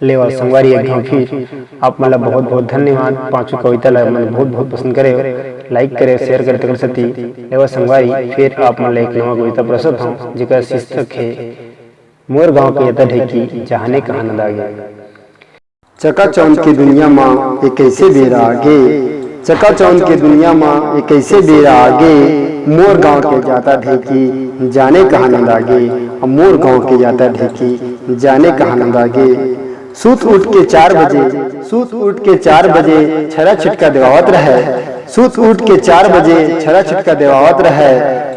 लेवा संगवारी एक घाव फिर आप मतलब बहुत बहुत धन्यवाद। पांचों कविता मैंने बहुत बहुत पसंद करे, लाइक करे, शेयर करे तक सती लेवा संगवारी। फिर आप मतलब एक नवा कविता प्रस्तुत हूँ जिसका शीर्षक है मोर गांव के यता ढेकी जहाने कहा नंद आगे। चकाचौंध की दुनिया माँ एक कैसे बेरा आगे, चकाचौंध की दुनिया माँ एक कैसे बेरा आगे। मोर गांव के जाता ढेकी जाने कहा नंद आगे, मोर गांव के जाता ढेकी जाने कहा नंद आगे। सूत उठ के 4 बजे, सूत उठ के 4 बजे छरा छिटका देवावत रहे, सूत उठ के 4 बजे छरा छिटका देवावत रहे।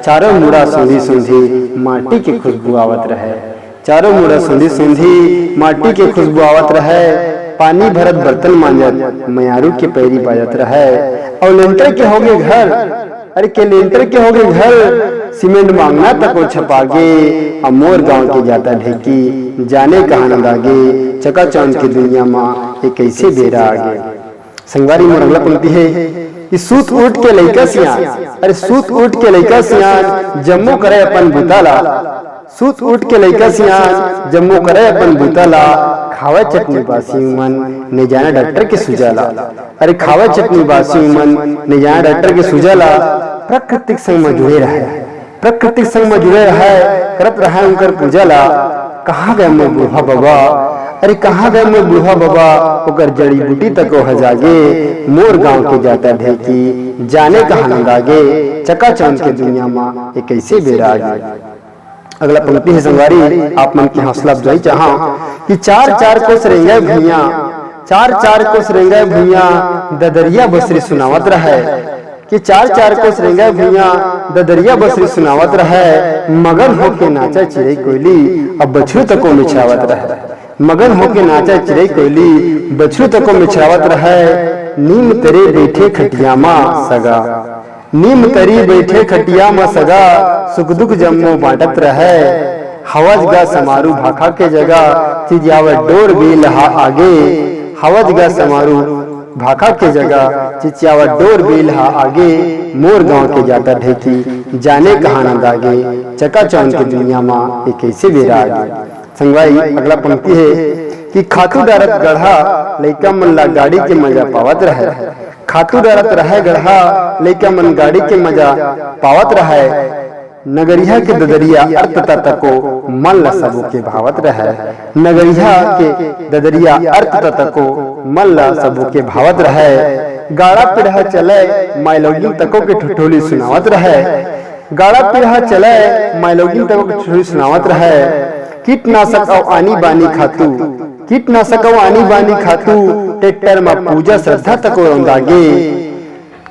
चारों मुड़ा सूंधी सूंधी माटी की खुशबू आवत रहे, चारों मुड़ा सूंधी सूंधी माटी की खुशबू आवत रहे। पानी भरत बर्तन मांजत मयारू के पैरी बाजत रहे। और लेंटर के होगे घर, अरे के लेंटर के होगे घर, सीमेंट मांगना तक वो छपागे। अब मोर गांव के जाता ढेकी जाने कहा नंद आगे, चकाचौंध की दुनिया माँ एक कैसे बेरा आगे। संगवारी मोर अगला पंक्ति है कि सूत उठ के लइका सियान, अरे सूत उठ के लइका सियान जम्मो करे अपन बुताला, सूत उठ के लइका सियान जम्मो करे अपन बुताला। खावा चटनी बासी मन ने जाना डॉक्टर के सुजाला, अरे खावा चटनी बासी मन ने जाना डॉक्टर के सुजाला। प्राकृतिक संग में जुड़े रहे, प्राकृतिक संग में जुड़े रहे, करत रहे उनकर पूजाला। कहाँ गए मैं बूढ़ा बाबा, अरे कहाँ गए मैं बूढ़ा बाबा, ओकर जड़ी बूटी तक हो जागे। मोर गांव के जाता ढेकी जाने कहा नंद आगे, चकाचौंध की दुनिया माँ एक कैसे बेरा आगे। अगला पंक्ति है संगवारी आप मन की हौसला अफजाई चाहा कि 4-4 कोस रेंगे भुइया, 4-4 कोस रेंगे भुइया ददरिया बसरी सुनावत रहे, कि 4-4 कोस रेंगे भुइया ददरिया बसरी सुनावत रहे। मगन होके नाचा चिड़ै कोयली अब बछरू तको मिछावत रहे, मगन होके नाचा चिड़ै कोयली बछरू तको मिछावत रहे। नीम तेरे बैठे खटिया माँ सगा, नीम तरी बैठे खटिया में सगा, सुख दुख जम्मो बांटत रहे। हवज गा समारू भाखा के जगह चिचियावत डोर बेल हा आगे, हवज गा समारू भाखा के जगह चिचियावत डोर बेल हा आगे। मोर गांव के जाता ढेकी जाने कहा नंद आगे, चकाचौंध की दुनिया माँ एक कैसे बेरा आगे। संगवारी अगला पंक्ति है कि खातू डारत गढ़ा लइका मन ला गाड़ी के मजा पावत रहे, खातू डरत रहे गढ़ा लइका मन गाड़ी के मजा पावत रहे। नगरिया के ददरिया अर्थ तको मन ला सबो के भावत रहे, नगरिया के ददरिया अर्थ तको मन ला सबो के भावत रहे। गाड़ा पिढ़ा चले माइलोगिन तको के ठिठोली सुनावत रहे, गाड़ा पिढ़ा चले माइलोगिन तको के ठिठोली सुनावत रहे। कीटनाशक और आनी बानी खातू, कीटनाशक और आनी बानी खातू ट्रैक्टर में पूजा श्रद्धा तको रौंदागे,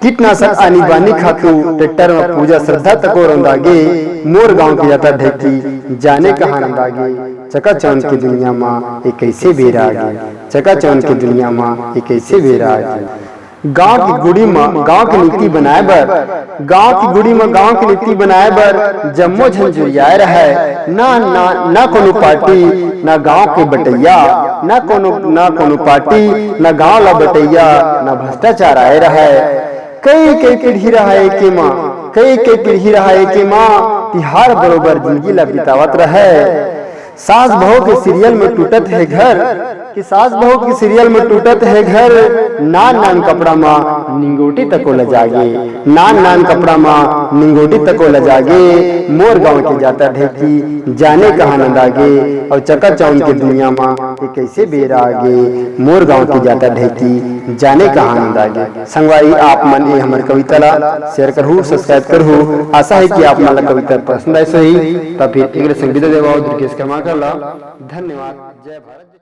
कीटनाशक आनी बानी खातू ट्रैक्टर में पूजा श्रद्धा तको रौंदागे। मोर गांव के जाता ढेकी जाने कहा नंद आगे, चकाचौंध की दुनिया माँ एक कैसे बेरा आगे, चकाचौंध की दुनिया माँ एक कैसे बेरा आगे। गांव की गुड़ी में गांव की नीति बनाए बर, गांव की गुड़ी में गांव की नीति बनाए बर जम्मो झंझुरियाए रहे। ना कोनो पार्टी ना गांव के बटैया, ना कोनो पार्टी ना गांव ला बटैया, ना भ्रष्टाचार आए रहे। कई पीढ़ी रहा के माँ, कई पीढ़ी रहा के माँ तिहार बरोबर जिंदगी ला बितावत रहे। सास बहू के सीरियल में टूटत है घर, कि सास बहू की सीरियल में टूटत है घर। नान कपड़ा माँ निंगोटी तको लजागे, नान कपड़ा माँ निंगोटी तको लजागे। मोर गांव के जाता ढेकी जाने कहा नंद आगे, और चकाचौंध की दुनिया माँ एक कैसे बेरा आगे। मोर गांव के जाता ढेकी जाने कहा नंद आगे। संगवारी आप मन ये हमारे कविता ला शेयर करहु, सब्सक्राइब करहु। आशा है कि आप मन कविता पसंद आए सही, तब फिर एक संगीत देवा दुर्गेश कमा कर ला। धन्यवाद। जय भारत।